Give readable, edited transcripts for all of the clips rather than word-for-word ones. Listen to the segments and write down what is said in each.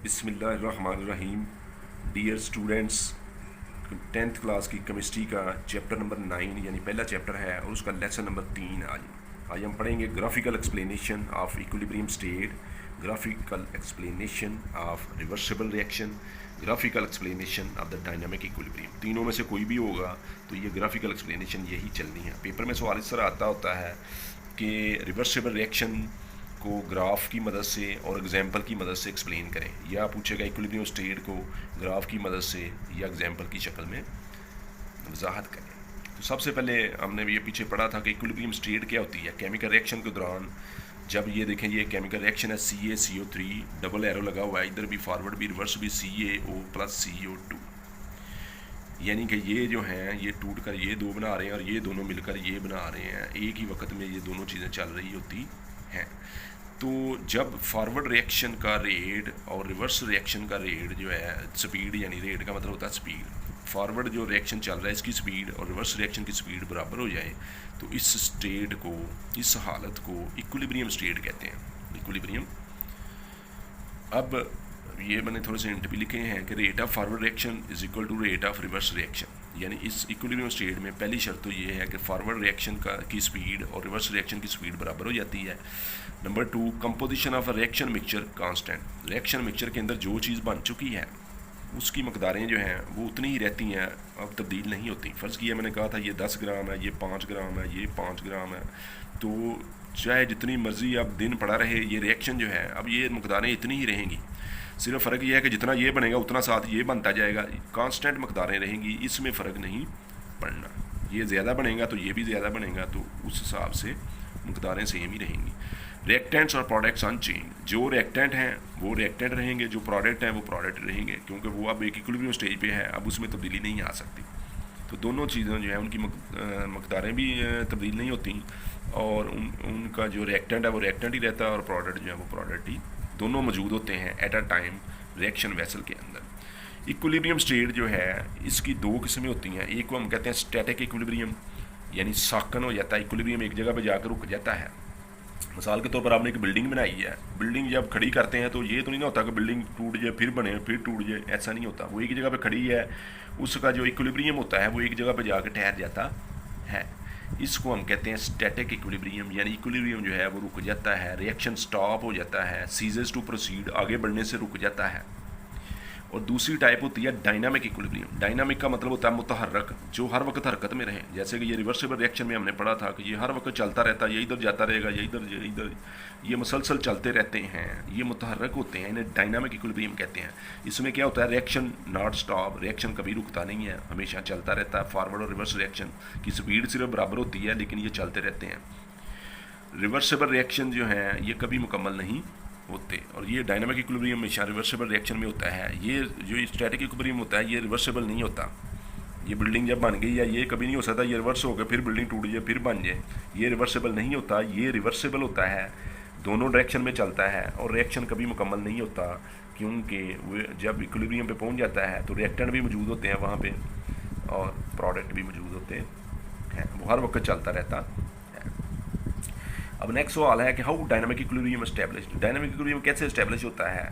बिस्मिल्लाहिर्रहमानिर्रहीम। Dear students, 10th class की chemistry का चैप्टर नंबर 9 यानी पहला चैप्टर है और उसका लेसन नंबर 3 आज हम पढ़ेंगे graphical explanation of equilibrium state, graphical explanation of reversible reaction, graphical explanation of the dynamic equilibrium. तीनों में से कोई भी होगा तो ये ग्राफिकल एक्सप्लेनेशन यही चलनी है। पेपर में सवाल इस तरह आता होता है कि रिवर्सिबल रिएक्शन को ग्राफ की मदद से और एग्जाम्पल की मदद से एक्सप्लेन करें, या पूछेगा इक्विलिब्रियम स्टेट को ग्राफ की मदद से या एग्जाम्पल की शक्ल में वजाहत करें। तो सबसे पहले हमने ये पीछे पढ़ा था कि इक्विलिब्रियम स्टेट क्या होती है। केमिकल रिएक्शन के दौरान जब ये देखें, ये केमिकल रिएक्शन है CaCO3, डबल एरो लगा हुआ है, इधर भी फॉरवर्ड भी रिवर्स भी CaO + CO2, यानी कि ये जो हैं ये टूट कर ये दो बना रहे हैं और ये दोनों मिलकर ये बना रहे हैं। एक ही वक्त में ये दोनों चीज़ें चल रही होती हैं। तो जब फॉरवर्ड रिएक्शन का रेट और रिवर्स रिएक्शन का रेट जो है, स्पीड यानी रेट का मतलब होता है स्पीड, फॉरवर्ड जो रिएक्शन चल रहा है इसकी स्पीड और रिवर्स रिएक्शन की स्पीड बराबर हो जाए तो इस स्टेट को, इस हालत को इक्विलिब्रियम स्टेट कहते हैं। इक्विलिब्रियम। अब ये मैंने थोड़े से हिंट भी लिखे हैं कि rate of forward reaction is equal to rate of reverse reaction, यानी इस इक्विलिब्रियम स्टेट में पहली शर्त तो ये है कि फॉरवर्ड रिएक्शन की स्पीड और रिवर्स रिएक्शन की स्पीड बराबर हो जाती है। Number 2, composition of a reaction mixture constant. Reaction mixture के अंदर जो चीज़ बन चुकी है उसकी मकदारें जो हैं वो उतनी ही रहती हैं, अब तब्दील नहीं होती। फ़र्ज़ किया मैंने कहा था ये 10 ग्राम है, ये 5 ग्राम है, ये 5 ग्राम है, तो चाहे जितनी मर्ज़ी अब दिन पड़ा रहे ये रिएक्शन जो है अब ये मकदारें इतनी ही रहेंगी। सिर्फ फ़र्क ये है कि जितना ये बनेगा उतना साथ ये बनता जाएगा, कांस्टेंट मकदारें रहेंगी, इसमें फ़र्क नहीं पड़ना। ये ज़्यादा बनेगा तो ये भी ज़्यादा बनेगा, तो उस हिसाब से मकदारें सेम ही रहेंगी। रिएक्टेंट्स और प्रोडक्ट्स अनचेंज। जो रिएक्टेंट हैं वो रिएक्टेंट रहेंगे, जो प्रोडक्ट हैं वो प्रोडक्ट रहेंगे, क्योंकि वो अब एक इक्विलिब्रियम स्टेज पे है, अब उसमें तब्दीली नहीं आ सकती। तो दोनों चीज़ें जो है उनकी मकदारें भी तब्दील नहीं होती और उनका जो रिएक्टेंट है वो रिएक्टेंट ही रहता है और प्रोडक्ट जो है वो प्रोडक्ट ही, दोनों मौजूद होते हैं at a time reaction vessel के अंदर। इक्विलिब्रियम स्टेट जो है इसकी दो किस्में होती हैं। एक को हम कहते हैं स्टैटिक इक्विलिब्रियम, यानी साकन हो जाता है, इक्विलिब्रियम एक जगह पे जाकर रुक जाता है। मिसाल के तौर पर आपने एक बिल्डिंग बनाई है, बिल्डिंग जब खड़ी करते हैं तो ये तो नहीं होता कि बिल्डिंग टूट जाए फिर बने फिर टूट जाए, ऐसा नहीं होता। वो एक जगह पे खड़ी है, उसका जो इक्विलिब्रियम होता है वो एक जगह पे जाकर ठहर जाता है। इसको हम कहते हैं स्टैटिक इक्विलिब्रियम, यानी इक्विलिब्रियम जो है वो रुक जाता है, रिएक्शन स्टॉप हो जाता है, सीजेस टू प्रोसीड, आगे बढ़ने से रुक जाता है। और दूसरी टाइप होती है डायनामिक इक्विलिब्रियम। डायनामिक का मतलब होता है मुतहर्रक, जो हर वक्त हरकत में रहे। जैसे कि ये रिवर्सिबल रिएक्शन में हमने पढ़ा था कि ये हर वक्त चलता रहता है, ये इधर जाता रहेगा, ये इधर ये मुसलसल चलते रहते हैं, ये मुतहर्रक होते हैं, इन्हें डायनामिक इक्विलिब्रियम कहते हैं। इसमें क्या होता है, रिएक्शन नॉट स्टॉप, रिएक्शन कभी रुकता नहीं है, हमेशा चलता रहता है। फॉरवर्ड और रिवर्स रिएक्शन की स्पीड सिर्फ बराबर होती है लेकिन ये चलते रहते हैं। रिवर्सिबल रिएक्शन जो है ये कभी मुकम्मल नहीं होते और ये डायनामिक इक्विलिब्रियम हमेशा रिवर्सिबल रिएक्शन में होता है। ये जो स्टैटिक इक्विलिब्रियम होता है ये रिवर्सिबल नहीं होता। ये बिल्डिंग जब बन गई या ये कभी नहीं हो सकता ये रिवर्स हो गया फिर बिल्डिंग टूट जाए फिर बन जाए, ये रिवर्सिबल नहीं होता। ये रिवर्सिबल होता है, दोनों डायरेक्शन में चलता है और रिएक्शन कभी मुकम्मल नहीं होता, क्योंकि वो जब इक्विलिब्रियम पे पहुंच जाता है तो रिएक्टेंट भी मौजूद होते हैं वहाँ पे और प्रोडक्ट भी मौजूद होते हैं, वो हर वक्त चलता रहता है। अब नेक्स्ट सवाल है कि how dynamic equilibrium establish. Dynamic equilibrium कैसे एस्टैब्लिश होता है।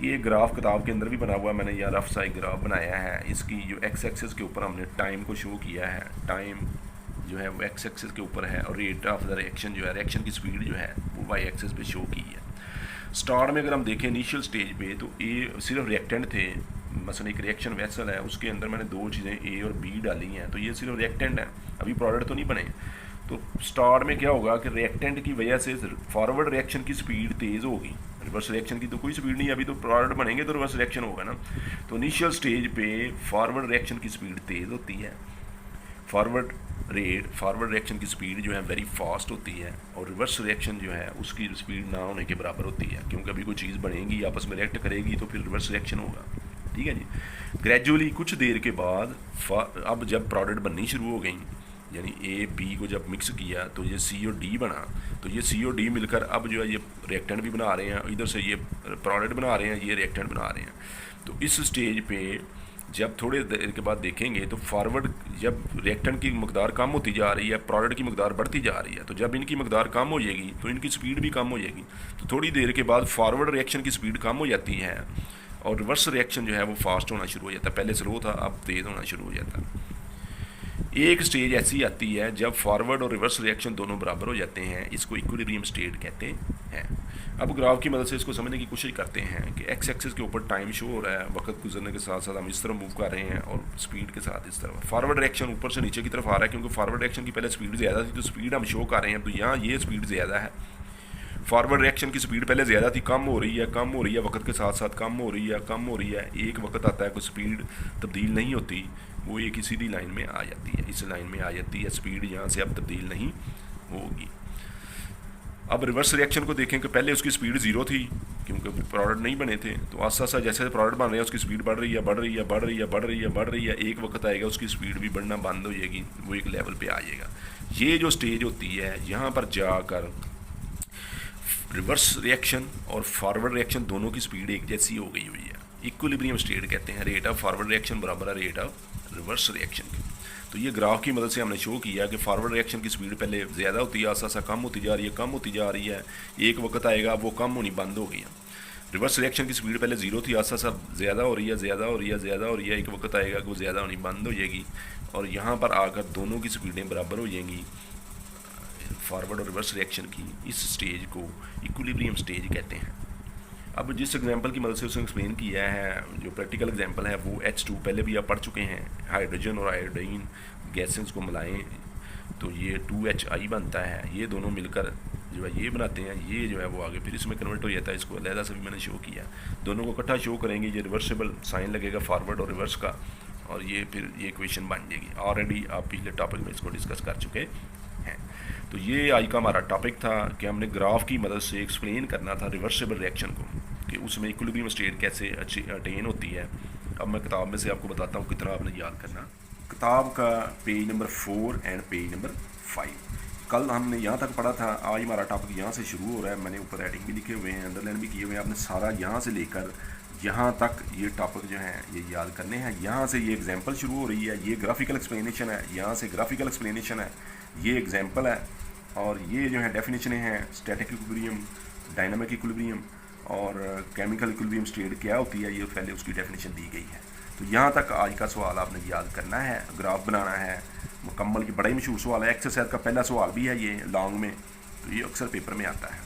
ये ग्राफ किताब के अंदर भी बना हुआ है, मैंने यहाँ रफ सा एक ग्राफ बनाया है। इसकी जो एक्स एक्सिस के ऊपर हमने टाइम को शो किया है, टाइम जो है वो एक्स एक्सिस के ऊपर है और रेट ऑफ द रिएक्शन जो है, रिएक्शन की स्पीड जो है वो वाई एक्सिस पे शो की है। स्टार्ट में अगर हम देखें इनिशियल स्टेज पे तो ए सिर्फ रिएक्टेंट थे, मसलन एक रिएक्शन वेसल है उसके अंदर मैंने दो चीज़ें ए और बी डाली हैं, तो ये सिर्फ रिएक्टेंट है, अभी प्रोडक्ट तो नहीं बने। तो स्टार्ट में क्या होगा कि रिएक्टेंट की वजह से फॉरवर्ड रिएक्शन की स्पीड तेज़ होगी, रिवर्स रिएक्शन की तो कोई स्पीड नहीं है, अभी तो प्रोडक्ट बनेंगे तो रिवर्स रिएक्शन होगा ना। तो इनिशियल स्टेज पे फॉरवर्ड रिएक्शन की स्पीड तेज़ होती है, फॉरवर्ड रिएक्शन की स्पीड जो है वेरी फास्ट होती है और रिवर्स रिएक्शन जो है उसकी स्पीड ना होने के बराबर होती है, क्योंकि अभी कोई चीज़ बनेगी आपस में रिएक्ट करेगी तो फिर रिवर्स रिएक्शन होगा। ठीक है जी। ग्रेजुअली कुछ देर के बाद अब जब प्रोडक्ट बननी शुरू हो गई, यानी ए बी को जब मिक्स किया तो ये सी और डी बना, तो ये सी और डी मिलकर अब जो है ये रिएक्टेंट भी बना रहे हैं, इधर से ये प्रोडक्ट बना रहे हैं, ये रिएक्टेंट बना रहे हैं। तो इस स्टेज पे जब थोड़े देर के बाद देखेंगे तो फॉरवर्ड जब रिएक्टेंट की मकदार कम होती जा रही है, प्रोडक्ट की मकदार बढ़ती जा रही है, तो जब इनकी मकदार कम हो जाएगी तो इनकी स्पीड भी कम हो जाएगी। तो थोड़ी देर के बाद फॉरवर्ड रिएक्शन की स्पीड कम हो जाती है और रिवर्स रिएक्शन जो है वो फास्ट होना शुरू हो जाता है, पहले स्लो था अब तेज़ होना शुरू हो जाता है। एक स्टेज ऐसी आती है जब फॉरवर्ड और रिवर्स रिएक्शन दोनों बराबर हो जाते हैं, इसको इक्विलिब्रियम स्टेट कहते हैं। अब ग्राफ की मदद से इसको समझने की कोशिश करते हैं कि एक्स एक्सिस के ऊपर टाइम शो हो रहा है, वक्त गुजरने के साथ साथ हम इस तरफ मूव कर रहे हैं और स्पीड के साथ इस तरफ। फॉरवर्ड रिएक्शन ऊपर से नीचे की तरफ आ रहा है क्योंकि फॉरवर्ड रिएक्शन की पहले स्पीड ज़्यादा थी, तो स्पीड हम शो कर रहे हैं, तो यहाँ ये स्पीड ज़्यादा है। फॉरवर्ड रिएक्शन की स्पीड पहले ज़्यादा थी, कम हो रही है, वक्त के साथ साथ कम हो रही है। एक वक्त आता है कोई स्पीड तब्दील नहीं होती, वो एक ही सीधी लाइन में आ जाती है, इस लाइन में आ जाती है, स्पीड यहाँ से अब तब्दील नहीं होगी। अब रिवर्स रिएक्शन को देखें कि पहले उसकी स्पीड ज़ीरो थी क्योंकि प्रोडक्ट नहीं बने थे, तो आस्ता आस्ता जैसे प्रोडक्ट बन रहे हैं उसकी स्पीड बढ़ रही है। एक वक्त आएगा उसकी स्पीड भी बढ़ना बंद हो जाएगी, वो एक लेवल पे आ जाएगा। ये जो स्टेज होती है यहाँ पर जाकर रिवर्स रिएक्शन और फॉरवर्ड रिएक्शन दोनों की स्पीड एक जैसी हो गई हुई है, इक्विलिब्रियम स्टेट कहते हैं। रेट ऑफ फॉरवर्ड रिएक्शन बराबर है रेट ऑफ रिवर्स रिएक्शन के। तो ये ग्राफ की मदद से हमने शो किया कि फॉरवर्ड रिएक्शन की स्पीड पहले ज़्यादा होती है, आस्ता आस्ता कम होती जा रही है, एक वक्त आएगा वो कम होनी बंद हो गई है। रिवर्स रिएक्शन की स्पीड पहले ज़ीरो थी, आस्ता आस्ता ज़्यादा हो रही है, एक वक्त आएगा कि वो ज़्यादा होनी बंद हो जाएगी और यहाँ पर आकर दोनों की स्पीडें बराबर हो जाएंगी फॉरवर्ड और रिवर्स रिएक्शन की। इस स्टेज को इक्विलिब्रियम स्टेज कहते हैं। अब जिस एग्जांपल की मदद से उसने एक्सप्लेन किया है, जो प्रैक्टिकल एग्जांपल है वो H2 पहले भी आप पढ़ चुके हैं। हाइड्रोजन और आयोडीन गैसेस को मिलाएं तो ये 2HI बनता है, ये दोनों मिलकर जो है ये बनाते हैं, ये जो है वो आगे फिर इसमें कन्वर्ट हो जाता है। इसको अलहदा से भी मैंने शो किया, दोनों को इकट्ठा शो करेंगे, ये रिवर्सिबल साइन लगेगा फॉरवर्ड और रिवर्स का, और ये फिर ये इक्वेशन बन जाएगी। ऑलरेडी आप पिछले टॉपिक में इसको डिस्कस कर चुके हैं। तो ये आज का हमारा टॉपिक था कि हमने ग्राफ की मदद से एक्सप्लेन करना था रिवर्सिबल रिएक्शन को, कि उसमें इक्विलिब्रियम स्टेट कैसे अच्छी अटेन होती है। अब मैं किताब में से आपको बताता हूँ कितना आपने याद करना। किताब का page number 4 and page number 5। कल हमने यहाँ तक पढ़ा था, आज हमारा टॉपिक यहाँ से शुरू हो रहा है। मैंने ऊपर हेडिंग भी लिखे हुए हैं, अंडरलाइन भी किए हुए हैं। आपने सारा यहाँ से लेकर यहाँ तक ये टॉपिक जो हैं ये याद करने हैं। यहाँ से ये एग्जांपल शुरू हो रही है, ये ग्राफिकल एक्सप्लेनेशन है, यहाँ से ग्राफिकल एक्सप्लेनेशन है, ये एग्जांपल है, और ये जो है डेफिनेशन हैं स्टैटिक इक्विलिब्रियम, डायनामिक इक्विलिब्रियम और केमिकल इक्विलिब्रियम स्टेट क्या होती है, ये पहले उसकी डेफिनेशन दी गई है। तो यहाँ तक आज का सवाल आपने याद करना है, ग्राफ बनाना है मुकम्मल की। बड़ा ही मशहूर सवाल है, एक्सरसाइज का पहला सवाल भी है ये लॉन्ग में, तो ये अक्सर पेपर में आता है।